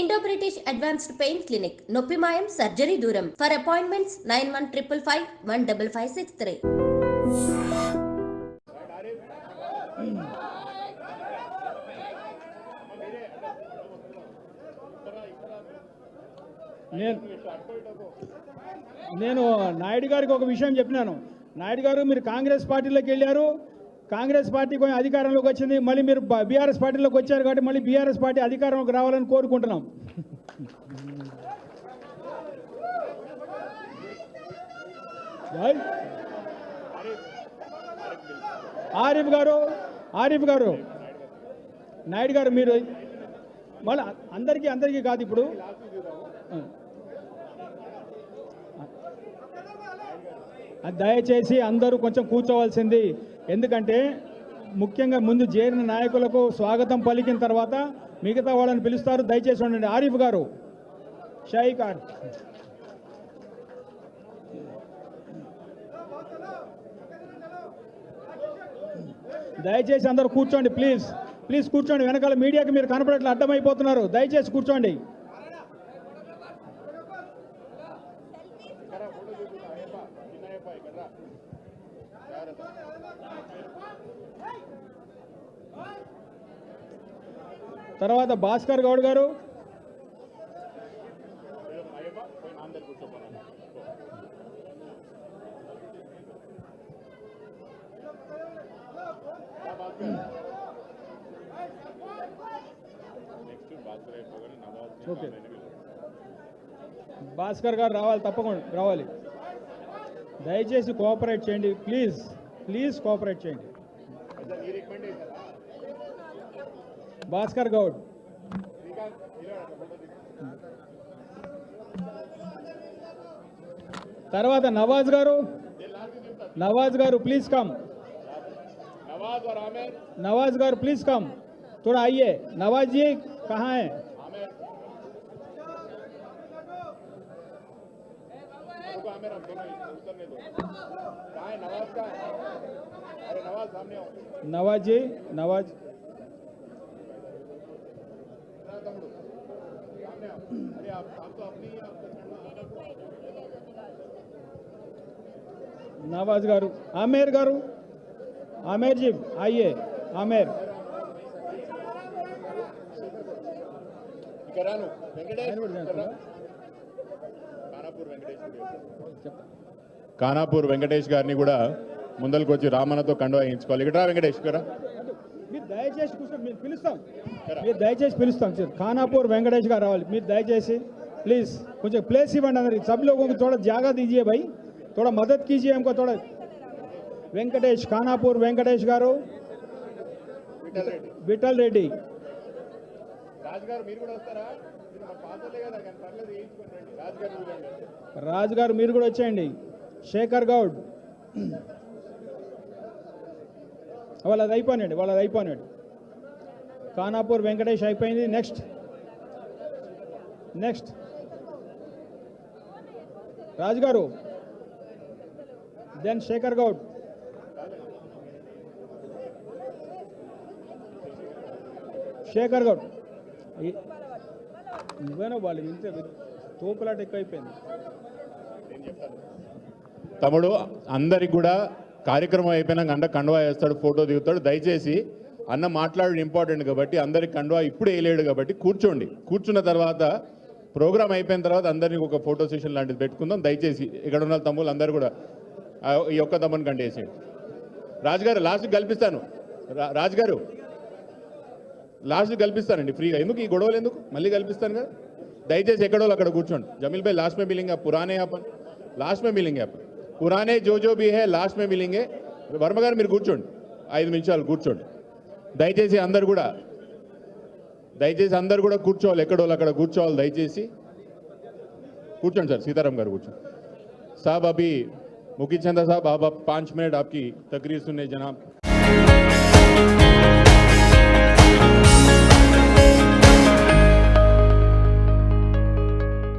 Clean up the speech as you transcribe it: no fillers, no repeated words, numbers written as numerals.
Indo-British Advanced Pain Clinic, Noppimayam Surgery Duram. For appointments 9155515563. నేను నాయుడు గారికి ఒక విషయం చెప్పినాను. నాయుడు గారు మీరు కాంగ్రెస్ పార్టీలోకి వెళ్ళారు, కాంగ్రెస్ పార్టీ కొంచెం అధికారంలోకి వచ్చింది, మళ్ళీ మీరు బీఆర్ఎస్ పార్టీలోకి వచ్చారు కాబట్టి మళ్ళీ బీఆర్ఎస్ పార్టీ అధికారంలోకి రావాలని కోరుకుంటున్నాం. ఆరిఫ్ గారు నాయుడు గారు మీరు మళ్ళీ అందరికీ కాదు, ఇప్పుడు దయచేసి అందరూ కొంచెం కూర్చోవలసింది. ఎందుకంటే ముఖ్యంగా ముందు చేరిన నాయకులకు స్వాగతం పలికిన తర్వాత మిగతా వాళ్ళని పిలుస్తారు. దయచేసి ఉండండి. ఆరిఫ్ గారు, షాయికార్, దయచేసి అందరూ కూర్చోండి. ప్లీజ్ కూర్చోండి. వెనకాల మీడియాకి మీరు కనపడట్లు అడ్డమైపోతున్నారు. దయచేసి కూర్చోండి. తర్వాత భాస్కర్ గౌడ్ గారు, ఓకే భాస్కర్ గారు రావాలి, తప్పకుండా రావాలి. దయచేసి కోఆపరేట్ చేయండి. ప్లీజ్ కోఆపరేట్ చేయండి. భాస్కర్ గౌడ్, తర్వాత నవాజ్ గారు please come. Nawaz garu please come, थोड़ा आइए. नवाज जी कहाँ हैं? नवाज जी, नवाज नवाज गारू, आमेर जी आइए. आमेर కానాపూర్ వెంకటేష్ గారిని కూడా ముందరికి వచ్చి రామన్నతో కండువా వేయించుకోవాలి. ఇక్కడ వెంకటేష్ గారు మీరు దయచేసి పిలుస్తాం. కానాపూర్ వెంకటేష్ గారు రావాలి. మీరు దయచేసి ప్లీజ్ కొంచెం ప్లేస్ ఇవ్వండి అందరికి. सब लोगों को थोड़ा जगह दीजिए भाई, थोड़ा मदद कीजिए हमको थोड़ा. వెంకటేష్, కానాపూర్ వెంకటేష్ గారు, విఠల్ రెడ్డి, రాజు గారు మీరు కూడా వచ్చేయండి. శేఖర్ గౌడ్, వాళ్ళది అయిపోయినాడు. కానాపూర్ వెంకటేష్ అయిపోయింది. నెక్స్ట్ రాజు గారు, దెన్ శేఖర్ గౌడ్. నువ్వేనో వాళ్ళు ఇంతే తోపులాట ఎక్కువైపోయింది. తమ్ముడు అందరికి కూడా కార్యక్రమం అయిపోయినాక అంట కండువా వేస్తాడు, ఫోటో దిగుతాడు. దయచేసి అన్న మాట్లాడడం ఇంపార్టెంట్ కాబట్టి అందరికి కండువా ఇప్పుడు వేయలేడు కాబట్టి కూర్చున్న తర్వాత ప్రోగ్రామ్ అయిపోయిన తర్వాత అందరినీ ఒక ఫోటో సెషన్ లాంటిది పెట్టుకుందాం. దయచేసి ఇక్కడ ఉన్న తమ్ముళ్ళు అందరూ కూడా ఈ ఒక్క తమ్ముని కంటేసేయండి. రాజుగారు లాస్ట్ కల్పిస్తాను. రాజుగారు లాస్ట్ కల్పిస్తానండి ఫ్రీగా. ఎందుకు ఈ గొడవలు ఎందుకు, మళ్ళీ కల్పిస్తాను కదా. దయచేసి ఎక్కడో అక్కడ కూర్చోండి. జमील भाई लास्ट में मिलेंगे, पुराने अपन लास्ट में मिलेंगे, अपन पुराने जो भी है लास्ट में मिलेंगे. వర్మ గారు మీరు కూర్చోండి, 5 నిమిషాలు కూర్చోండి. దయచేసి అందరు కూడా కూర్చోవాలి. ఎక్కడో అక్కడ కూర్చోవాలి. దయచేసి కూర్చోండి సార్. सीताराम గారు కూర్చోండి. साहब अभी मुखी चंदा साहब आप 5 मिनट आपकी तकरीर सुनने जनाब.